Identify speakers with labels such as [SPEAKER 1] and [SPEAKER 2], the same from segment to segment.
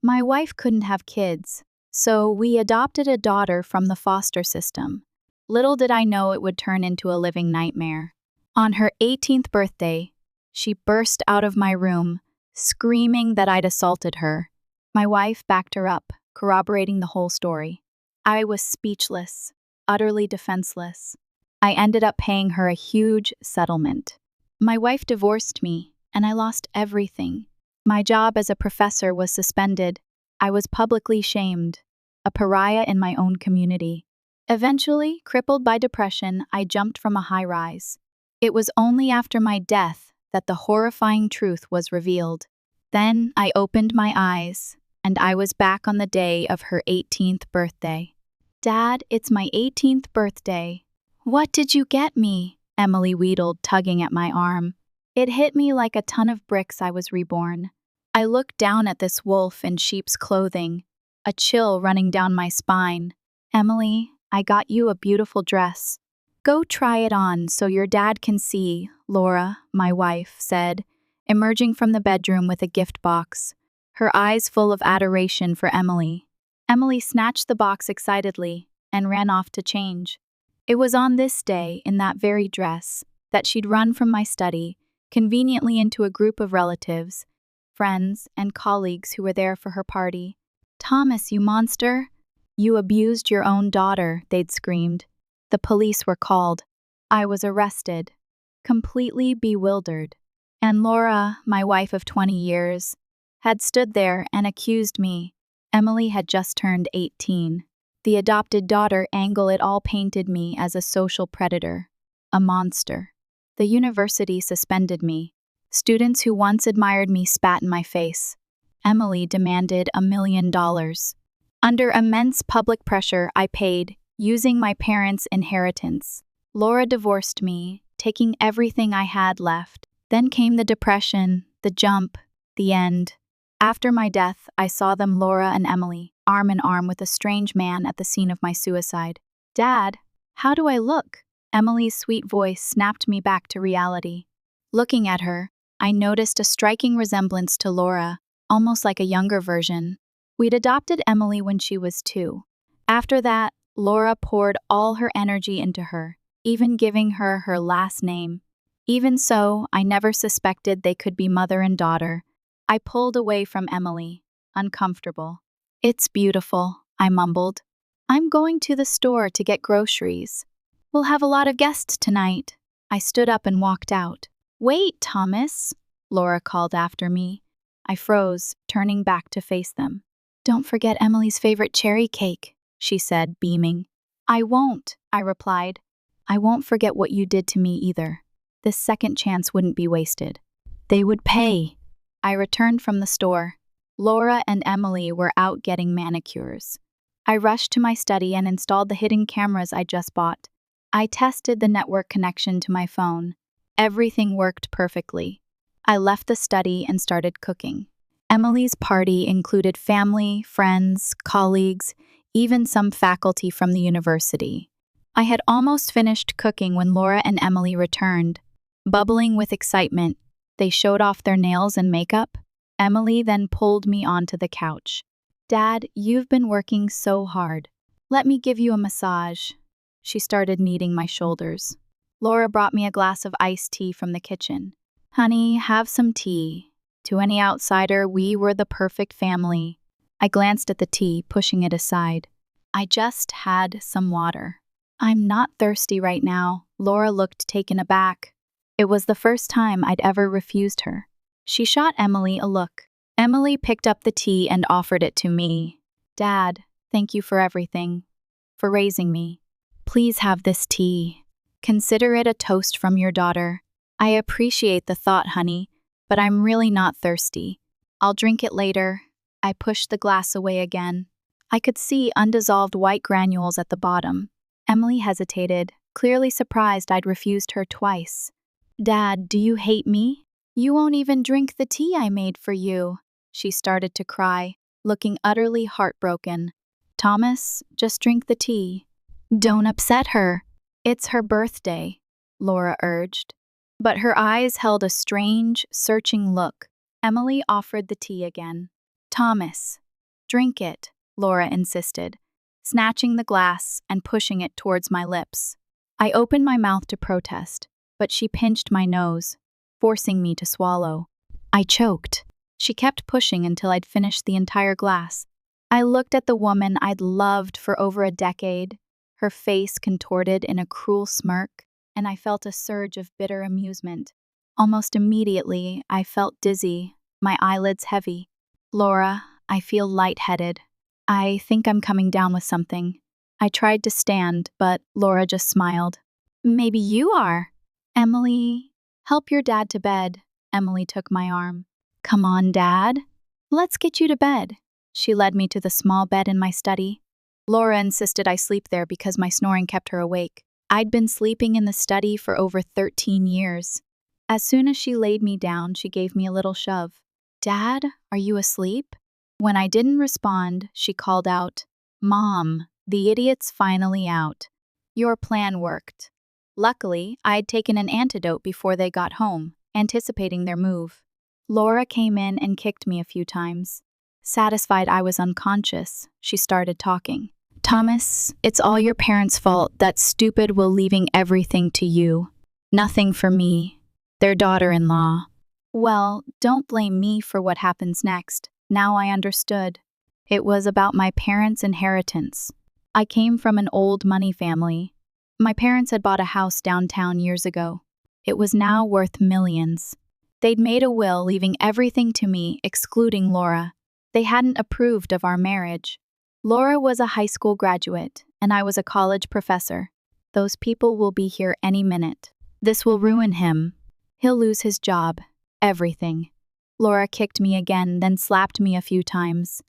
[SPEAKER 1] My wife couldn't have kids, so we adopted a daughter from the foster system. Little did I know it would turn into a living nightmare. On her 18th birthday, she burst out of my room, screaming that I'd assaulted her. My wife backed her up, corroborating the whole story. I was speechless, utterly defenseless. I ended up paying her a huge settlement. My wife divorced me, and I lost everything. My job as a professor was suspended. I was publicly shamed, a pariah in my own community. Eventually, crippled by depression, I jumped from a high rise. It was only after my death that the horrifying truth was revealed. Then I opened my eyes, and I was back on the day of her 18th birthday. "Dad, it's my 18th birthday." "What did you get me?" Emily wheedled, tugging at my arm. It hit me like a ton of bricks I was reborn. I looked down at this wolf in sheep's clothing, a chill running down my spine. "Emily, I got you a beautiful dress. Go try it on so your dad can see," Laura, my wife, said, emerging from the bedroom with a gift box, her eyes full of adoration for Emily. Emily snatched the box excitedly and ran off to change. It was on this day, in that very dress, that she'd run from my study, conveniently into a group of relatives, friends, and colleagues who were there for her party. "Thomas, you monster! You abused your own daughter," they'd screamed. The police were called. I was arrested, completely bewildered. And Laura, my wife of 20 years, had stood there and accused me. Emily had just turned 18. The adopted daughter angle it all painted me as a social predator, a monster. The university suspended me. Students who once admired me spat in my face. Emily demanded $1 million. Under immense public pressure, I paid, using my parents' inheritance. Laura divorced me, taking everything I had left. Then came the depression, the jump, the end. After my death, I saw them, Laura and Emily, arm in arm with a strange man at the scene of my suicide. "Dad, how do I look?" Emily's sweet voice snapped me back to reality. Looking at her, I noticed a striking resemblance to Laura, almost like a younger version. We'd adopted Emily when she was 2. After that, Laura poured all her energy into her, even giving her her last name. Even so, I never suspected they could be mother and daughter. I pulled away from Emily, uncomfortable. "It's beautiful," I mumbled. "I'm going to the store to get groceries. We'll have a lot of guests tonight." I stood up and walked out. "Wait, Thomas," Laura called after me. I froze, turning back to face them. "Don't forget Emily's favorite cherry cake," she said, beaming. "I won't," I replied. "I won't forget what you did to me either. This second chance wouldn't be wasted." "They would pay." I returned from the store. Laura and Emily were out getting manicures. I rushed to my study and installed the hidden cameras I just bought. I tested the network connection to my phone. Everything worked perfectly. I left the study and started cooking. Emily's party included family, friends, colleagues, even some faculty from the university. I had almost finished cooking when Laura and Emily returned. Bubbling with excitement, they showed off their nails and makeup. Emily then pulled me onto the couch. "Dad, you've been working so hard. Let me give you a massage." She started kneading my shoulders. Laura brought me a glass of iced tea from the kitchen. "Honey, have some tea." To any outsider, we were the perfect family. I glanced at the tea, pushing it aside. "I just had some water." "I'm not thirsty right now." Laura looked taken aback. It was the first time I'd ever refused her. She shot Emily a look. Emily picked up the tea and offered it to me. "Dad, thank you for everything. For raising me. Please have this tea. Consider it a toast from your daughter. I appreciate the thought, honey, but I'm really not thirsty. I'll drink it later." I pushed the glass away again. I could see undissolved white granules at the bottom. Emily hesitated, clearly surprised I'd refused her twice. "Dad, do you hate me? You won't even drink the tea I made for you." She started to cry, looking utterly heartbroken. "Thomas, just drink the tea." "Don't upset her. It's her birthday," Laura urged. But her eyes held a strange, searching look. Emily offered the tea again. "Thomas, Drink it, Laura insisted, snatching the glass and pushing it towards my lips. I opened my mouth to protest, but she pinched my nose, forcing me to swallow. I choked. She kept pushing until I'd finished the entire glass. I looked at the woman I'd loved for over a decade, her face contorted in a cruel smirk, and I felt a surge of bitter amusement. Almost immediately, I felt dizzy, my eyelids heavy. Laura, I feel lightheaded. I think I'm coming down with something. I tried to stand, but Laura just smiled. Maybe you are. Emily, help your dad to bed. Emily took my arm. Come on, Dad. Let's get you to bed. She led me to the small bed in my study. Laura insisted I sleep there because my snoring kept her awake. I'd been sleeping in the study for over 13 years. As soon as she laid me down, she gave me a little shove. Dad, are you asleep? When I didn't respond, she called out, Mom, the idiot's finally out. Your plan worked. Luckily, I'd taken an antidote before they got home, anticipating their move. Laura came in and kicked me a few times. Satisfied I was unconscious, she started talking. Thomas, it's all your parents' fault, that stupid Will leaving everything to you. Nothing for me, their daughter-in-law. Well, don't blame me for what happens next. Now I understood. It was about my parents' inheritance. I came from an old money family. My parents had bought a house downtown years ago. It was now worth millions. They'd made a will leaving everything to me, excluding Laura. They hadn't approved of our marriage. Laura was a high school graduate, and I was a college professor. Those people will be here any minute. This will ruin him. He'll lose his job. Everything. Laura kicked me again, then slapped me a few times.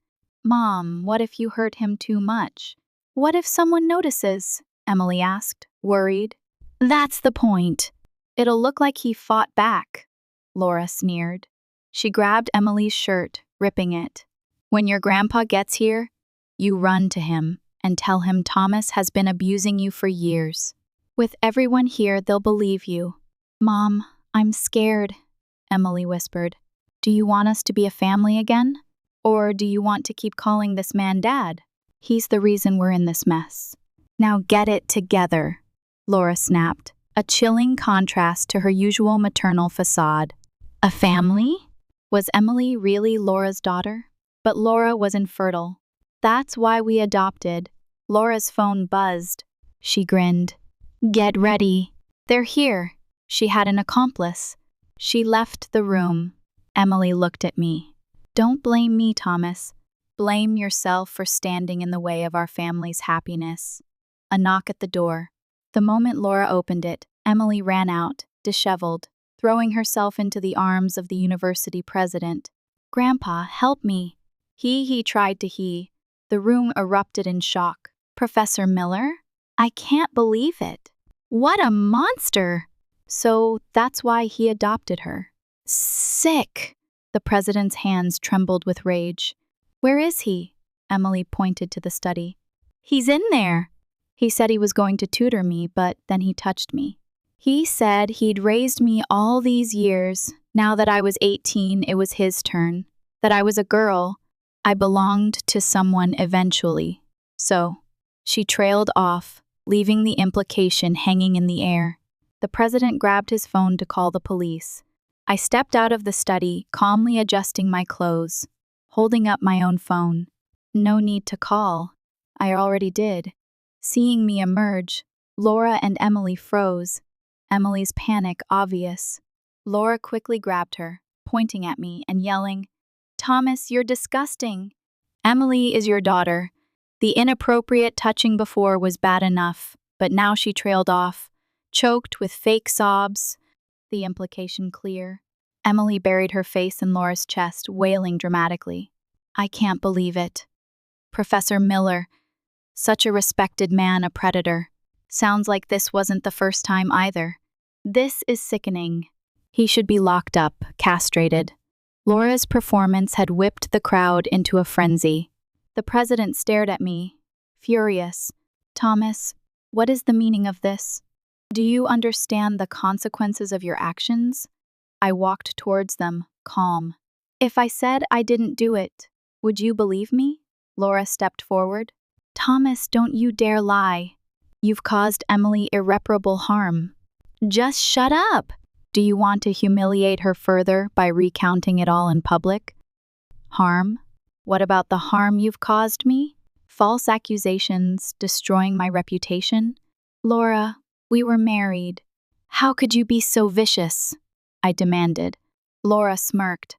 [SPEAKER 1] Mom, what if you hurt him too much? What if someone notices? Emily asked, worried. That's the point. It'll look like he fought back, Laura sneered. She grabbed Emily's shirt, ripping it. When your grandpa gets here, you run to him and tell him Thomas has been abusing you for years. With everyone here, they'll believe you. Mom, I'm scared, Emily whispered. Do you want us to be a family again? Or do you want to keep calling this man Dad? He's the reason we're in this mess. Now get it together, Laura snapped, a chilling contrast to her usual maternal facade. A family? Was Emily really Laura's daughter? But Laura was infertile. That's why we adopted. Laura's phone buzzed. She grinned. Get ready. They're here. She had an accomplice. She left the room. Emily looked at me. Don't blame me, Thomas. Blame yourself for standing in the way of our family's happiness. A knock at the door. The moment Laura opened it, Emily ran out, disheveled, throwing herself into the arms of the university president. Grandpa, help me. He tried to he. The room erupted in shock. Professor Miller? I can't believe it. What a monster! So that's why he adopted her. Sick! The president's hands trembled with rage. Where is he? Emily pointed to the study. He's in there. He said he was going to tutor me, but then he touched me. He said he'd raised me all these years. Now that I was 18, it was his turn. That I was a girl. I belonged to someone eventually. So, she trailed off, leaving the implication hanging in the air. The president grabbed his phone to call the police. I stepped out of the study, calmly adjusting my clothes, holding up my own phone. No need to call. I already did. Seeing me emerge, Laura and Emily froze. Emily's panic obvious. Laura quickly grabbed her, pointing at me and yelling, Thomas, you're disgusting. Emily is your daughter. The inappropriate touching before was bad enough, but now she trailed off, choked with fake sobs. The implication clear. Emily buried her face in Laura's chest, wailing dramatically. I can't believe it. Professor Miller, such a respected man, a predator. Sounds like this wasn't the first time either. This is sickening. He should be locked up, castrated. Laura's performance had whipped the crowd into a frenzy. The president stared at me, furious. Thomas, what is the meaning of this? Do you understand the consequences of your actions? I walked towards them, calm. If I said I didn't do it, would you believe me? Laura stepped forward. Thomas, don't you dare lie. You've caused Emily irreparable harm. Just shut up. Do you want to humiliate her further by recounting it all in public? Harm? What about the harm you've caused me? False accusations, destroying my reputation? Laura, we were married. How could you be so vicious? I demanded. Laura smirked.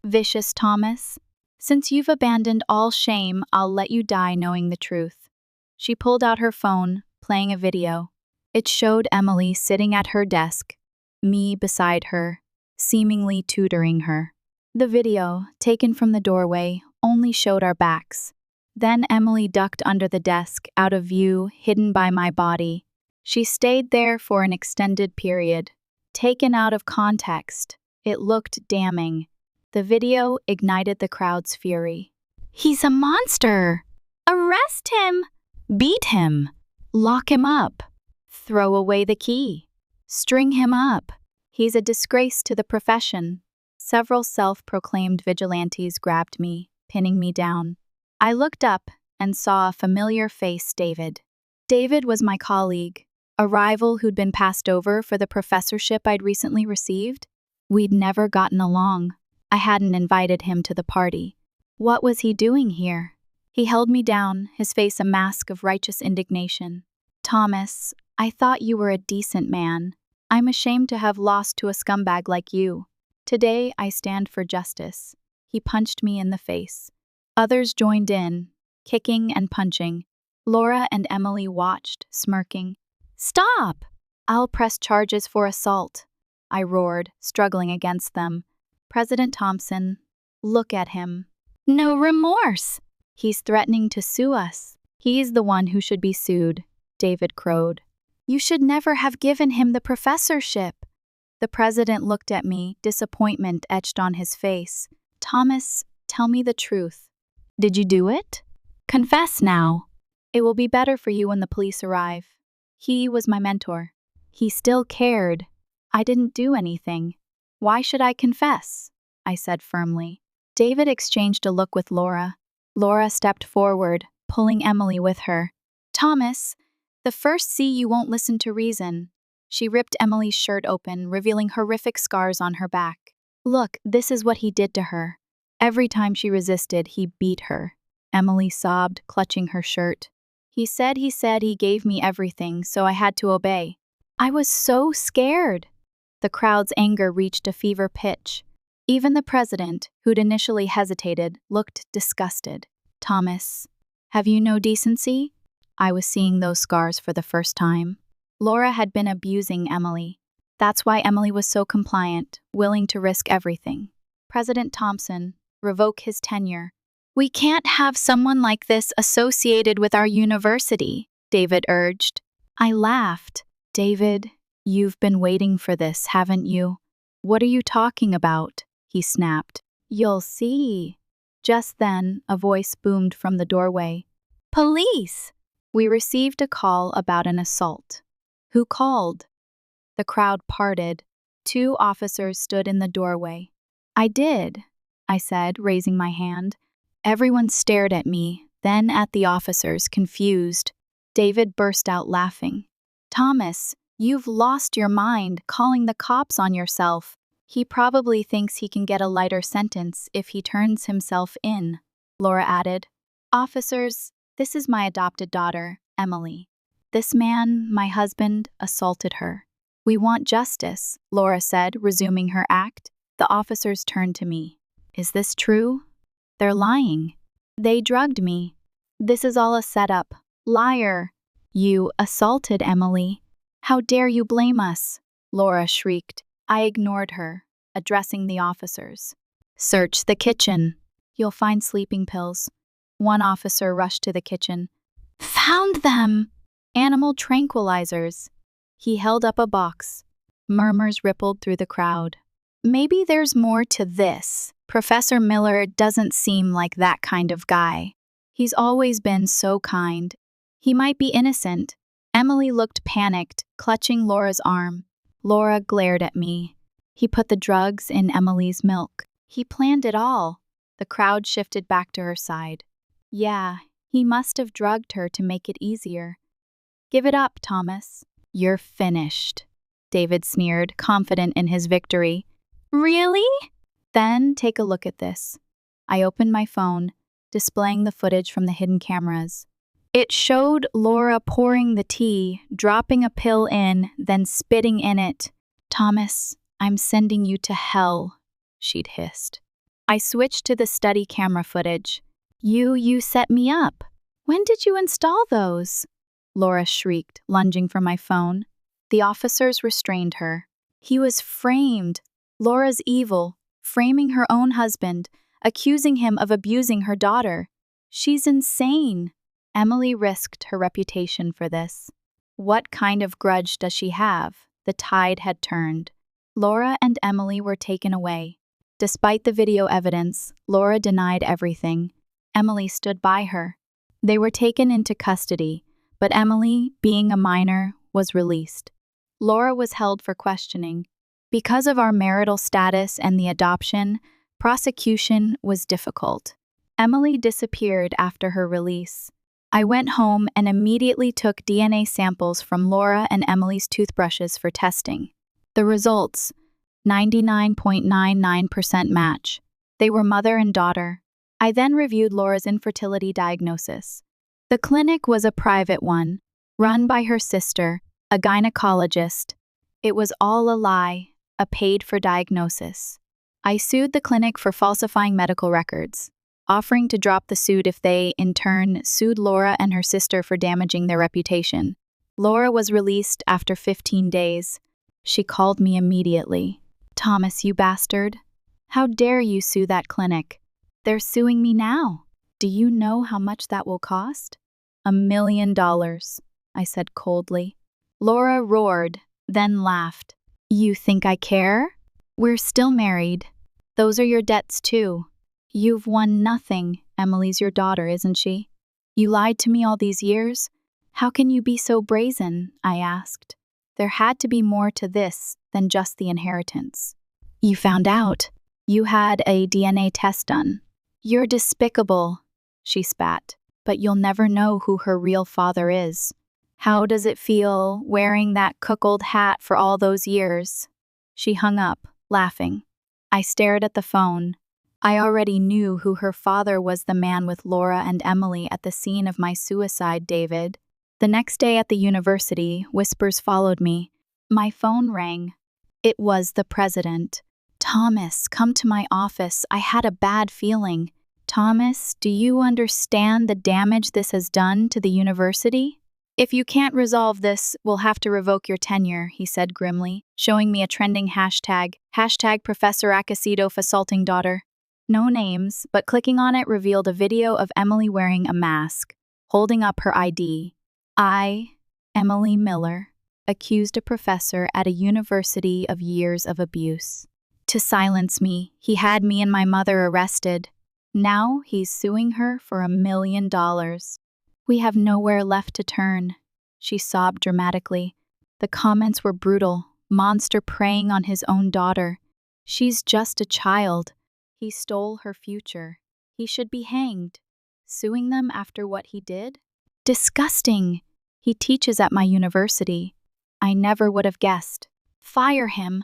[SPEAKER 1] Vicious, Thomas? Since you've abandoned all shame, I'll let you die knowing the truth. She pulled out her phone, playing a video. It showed Emily sitting at her desk, me beside her, seemingly tutoring her. The video, taken from the doorway, only showed our backs. Then Emily ducked under the desk, out of view, hidden by my body. She stayed there for an extended period. Taken out of context, it looked damning. The video ignited the crowd's fury. He's a monster! Arrest him! Beat him! Lock him up! Throw away the key! String him up! He's a disgrace to the profession. Several self-proclaimed vigilantes grabbed me, pinning me down. I looked up and saw a familiar face, David. David was my colleague, a rival who'd been passed over for the professorship I'd recently received. We'd never gotten along. I hadn't invited him to the party. What was he doing here? He held me down, his face a mask of righteous indignation. Thomas, I thought you were a decent man. I'm ashamed to have lost to a scumbag like you. Today I stand for justice. He punched me in the face. Others joined in, kicking and punching. Laura and Emily watched, smirking. Stop! I'll press charges for assault, I roared, struggling against them. President Thompson, look at him. No remorse! He's threatening to sue us. He's the one who should be sued, David crowed. You should never have given him the professorship. The president looked at me, disappointment etched on his face. Thomas, tell me the truth. Did you do it? Confess now. It will be better for you when the police arrive. He was my mentor. He still cared. I didn't do anything. Why should I confess? I said firmly. David exchanged a look with Laura. Laura stepped forward, pulling Emily with her. Thomas, the first see you won't listen to reason. She ripped Emily's shirt open, revealing horrific scars on her back. Look, this is what he did to her. Every time she resisted, he beat her. Emily sobbed, clutching her shirt. He said he gave me everything, so I had to obey. I was so scared. The crowd's anger reached a fever pitch. Even the president, who'd initially hesitated, looked disgusted. Thomas, have you no decency? I was seeing those scars for the first time. Laura had been abusing Emily. That's why Emily was so compliant, willing to risk everything. President Thompson, revoke his tenure. We can't have someone like this associated with our university, David urged. I laughed. David, you've been waiting for this, haven't you? What are you talking about? He snapped. You'll see. Just then, a voice boomed from the doorway. Police! We received a call about an assault. Who called? The crowd parted. 2 officers stood in the doorway. I did, I said, raising my hand. Everyone stared at me, then at the officers, confused. David burst out laughing. Thomas, you've lost your mind, calling the cops on yourself. He probably thinks he can get a lighter sentence if he turns himself in, Laura added. Officers, this is my adopted daughter, Emily. This man, my husband, assaulted her. We want justice, Laura said, resuming her act. The officers turned to me. Is this true? They're lying. They drugged me. This is all a setup. Liar. You assaulted Emily. How dare you blame us? Laura shrieked. I ignored her, addressing the officers. Search the kitchen. You'll find sleeping pills. One officer rushed to the kitchen. Found them! Animal tranquilizers. He held up a box. Murmurs rippled through the crowd. Maybe there's more to this. Professor Miller doesn't seem like that kind of guy. He's always been so kind. He might be innocent. Emily looked panicked, clutching Laura's arm. Laura glared at me. He put the drugs in Emily's milk. He planned it all. The crowd shifted back to her side. Yeah, he must have drugged her to make it easier. Give it up, Thomas. You're finished, David sneered, confident in his victory. Really? Then take a look at this. I opened my phone, displaying the footage from the hidden cameras. It showed Laura pouring the tea, dropping a pill in, then spitting in it. Thomas, I'm sending you to hell, she'd hissed. I switched to the study camera footage. You set me up. When did you install those? Laura shrieked, lunging for my phone. The officers restrained her. He was framed. Laura's evil, framing her own husband, accusing him of abusing her daughter. She's insane. Emily risked her reputation for this. What kind of grudge does she have? The tide had turned. Laura and Emily were taken away. Despite the video evidence, Laura denied everything. Emily stood by her. They were taken into custody, but Emily, being a minor, was released. Laura was held for questioning. Because of our marital status and the adoption, prosecution was difficult. Emily disappeared after her release. I went home and immediately took DNA samples from Laura and Emily's toothbrushes for testing. The results: 99.99% match. They were mother and daughter. I then reviewed Laura's infertility diagnosis. The clinic was a private one, run by her sister, a gynecologist. It was all a lie, a paid-for diagnosis. I sued the clinic for falsifying medical records, offering to drop the suit if they, in turn, sued Laura and her sister for damaging their reputation. Laura was released after 15 days. She called me immediately. Thomas, you bastard. How dare you sue that clinic? They're suing me now. Do you know how much that will cost? $1 million, I said coldly. Laura roared, then laughed. You think I care? We're still married. Those are your debts too. You've won nothing. Emily's your daughter, isn't she? You lied to me all these years? How can you be so brazen? I asked. There had to be more to this than just the inheritance. You found out. You had a DNA test done. You're despicable, she spat, but you'll never know who her real father is. How does it feel wearing that cuckold hat for all those years? She hung up, laughing. I stared at the phone. I already knew who her father was, the man with Laura and Emily at the scene of my suicide, David. The next day at the university, whispers followed me. My phone rang. It was the president. Thomas, come to my office. I had a bad feeling. Thomas, do you understand the damage this has done to the university? If you can't resolve this, we'll have to revoke your tenure, he said grimly, showing me a trending hashtag Professor Acasido assaulting daughter. No names, but clicking on it revealed a video of Emily wearing a mask, holding up her ID. I, Emily Miller, accused a professor at a university of years of abuse. To silence me, he had me and my mother arrested. Now he's suing her for $1 million. We have nowhere left to turn, she sobbed dramatically. The comments were brutal, monster preying on his own daughter. She's just a child. He stole her future. He should be hanged. Suing them after what he did? Disgusting. He teaches at my university. I never would have guessed. Fire him.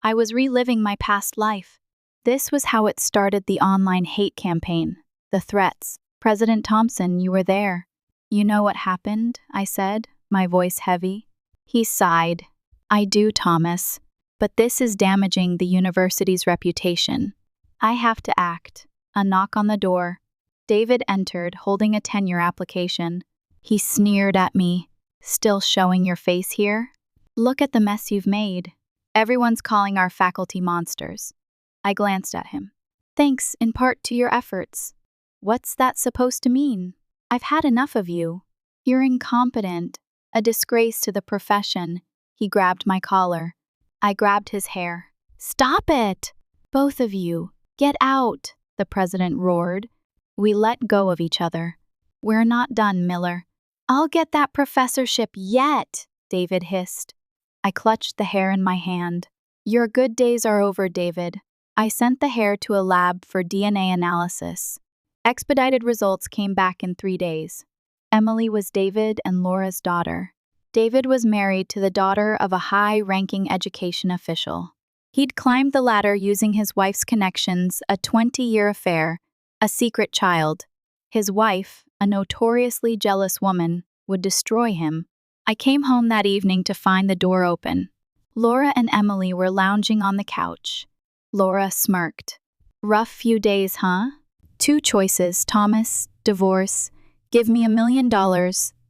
[SPEAKER 1] I was reliving my past life. This was how it started, the online hate campaign, the threats. President Thompson, you were there. You know what happened? I said, my voice heavy. He sighed. I do, Thomas. But this is damaging the university's reputation. I have to act. A knock on the door. David entered, holding a tenure application. He sneered at me. Still showing your face here? Look at the mess you've made. Everyone's calling our faculty monsters. I glanced at him. Thanks, in part, to your efforts. What's that supposed to mean? I've had enough of you. You're incompetent, a disgrace to the profession. He grabbed my collar. I grabbed his hair. Stop it! Both of you. Get out, the president roared. We let go of each other. We're not done, Miller. I'll get that professorship yet, David hissed. I clutched the hair in my hand. Your good days are over, David. I sent the hair to a lab for DNA analysis. Expedited results came back in 3 days. Emily was David and Laura's daughter. David was married to the daughter of a high-ranking education official. He'd climbed the ladder using his wife's connections, a 20-year affair, a secret child. His wife, a notoriously jealous woman, would destroy him. I came home that evening to find the door open. Laura and Emily were lounging on the couch. Laura smirked. "Rough few days, huh? 2 choices, Thomas, divorce, give me $1 million,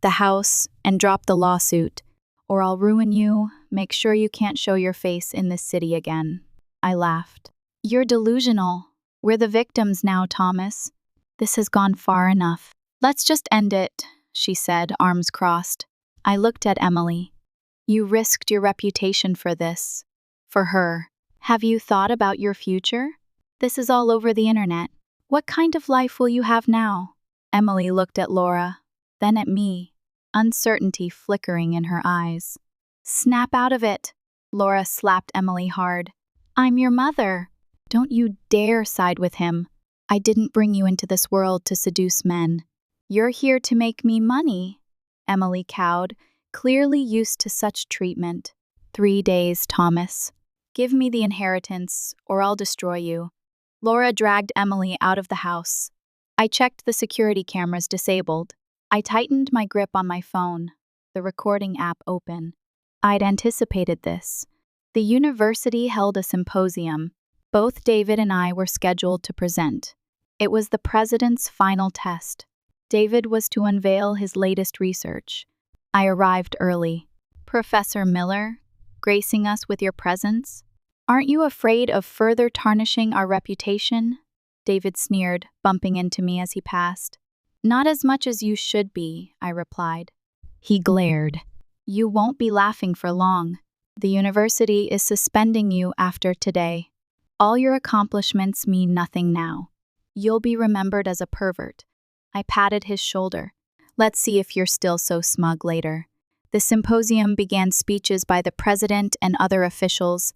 [SPEAKER 1] the house, and drop the lawsuit. Or I'll ruin you, make sure you can't show your face in this city again." I laughed. "You're delusional. We're the victims now, Thomas. This has gone far enough. Let's just end it," she said, arms crossed. I looked at Emily. "You risked your reputation for this. For her. Have you thought about your future? This is all over the internet. What kind of life will you have now?" Emily looked at Laura, then at me, uncertainty flickering in her eyes. "Snap out of it." Laura slapped Emily hard. "I'm your mother. Don't you dare side with him. I didn't bring you into this world to seduce men. You're here to make me money." Emily cowed, clearly used to such treatment. 3 days, Thomas. Give me the inheritance, or I'll destroy you." Laura dragged Emily out of the house. I checked the security cameras disabled. I tightened my grip on my phone, the recording app open. I'd anticipated this. The university held a symposium. Both David and I were scheduled to present. It was the president's final test. David was to unveil his latest research. I arrived early. "Professor Miller, gracing us with your presence? Aren't you afraid of further tarnishing our reputation?" David sneered, bumping into me as he passed. "Not as much as you should be," I replied. He glared. "You won't be laughing for long. The university is suspending you after today. All your accomplishments mean nothing now. You'll be remembered as a pervert." I patted his shoulder. "Let's see if you're still so smug later." The symposium began speeches by the president and other officials,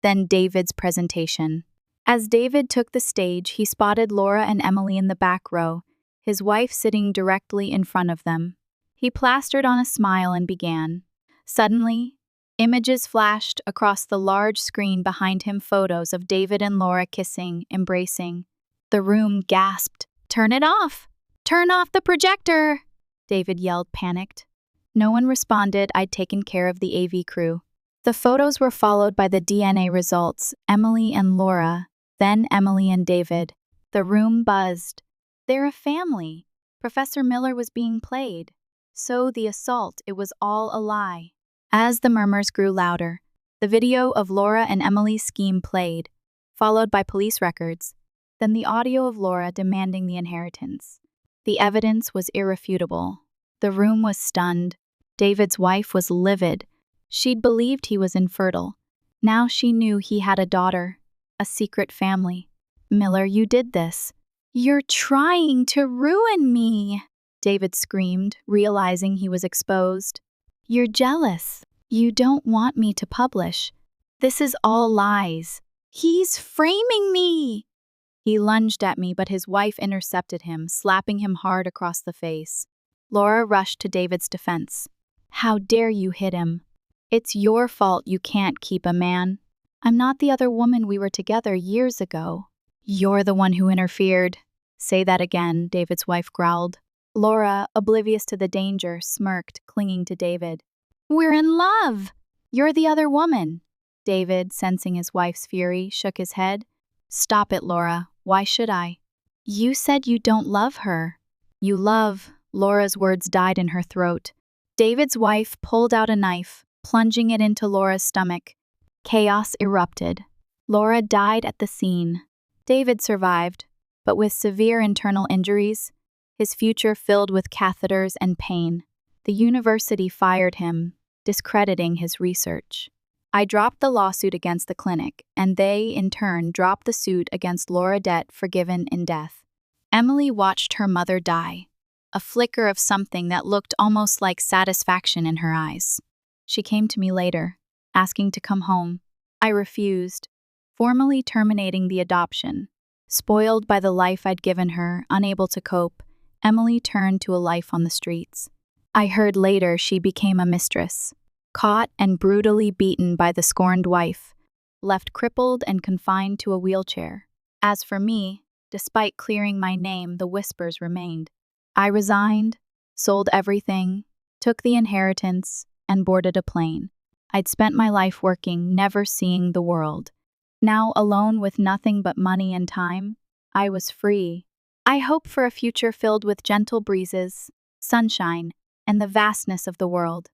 [SPEAKER 1] then David's presentation. As David took the stage, he spotted Laura and Emily in the back row, his wife sitting directly in front of them. He plastered on a smile and began. Suddenly, images flashed across the large screen behind him, photos of David and Laura kissing, embracing. The room gasped. "Turn it off! Turn off the projector!" David yelled, panicked. No one responded. I'd taken care of the AV crew. The photos were followed by the DNA results, Emily and Laura, then Emily and David. The room buzzed. They're a family. Professor Miller was being played. So the assault, it was all a lie. As the murmurs grew louder, the video of Laura and Emily's scheme played, followed by police records, then the audio of Laura demanding the inheritance. The evidence was irrefutable. The room was stunned. David's wife was livid. She'd believed he was infertile. Now she knew he had a daughter, a secret family. "Miller, you did this. You're trying to ruin me," David screamed, realizing he was exposed. "You're jealous. You don't want me to publish. This is all lies. He's framing me." He lunged at me, but his wife intercepted him, slapping him hard across the face. Laura rushed to David's defense. "How dare you hit him? It's your fault you can't keep a man. I'm not the other woman we were together years ago." "You're the one who interfered." "Say that again," David's wife growled. Laura, oblivious to the danger, smirked, clinging to David. "We're in love. You're the other woman." David, sensing his wife's fury, shook his head. "Stop it, Laura. Why should I?" "You said you don't love her." "You love." Laura's words died in her throat. David's wife pulled out a knife, plunging it into Laura's stomach. Chaos erupted. Laura died at the scene. David survived, but with severe internal injuries, his future filled with catheters and pain. The university fired him, discrediting his research. I dropped the lawsuit against the clinic, and they, in turn, dropped the suit against Laura Dett, forgiven in death. Emily watched her mother die, a flicker of something that looked almost like satisfaction in her eyes. She came to me later, asking to come home. I refused. formally terminating the adoption. Spoiled by the life I'd given her, unable to cope, Emily turned to a life on the streets. I heard later she became a mistress, caught and brutally beaten by the scorned wife, left crippled and confined to a wheelchair. As for me, despite clearing my name, the whispers remained. I resigned, sold everything, took the inheritance, and boarded a plane. I'd spent my life working, never seeing the world. Now, alone with nothing but money and time, I was free. I hope for a future filled with gentle breezes, sunshine, and the vastness of the world.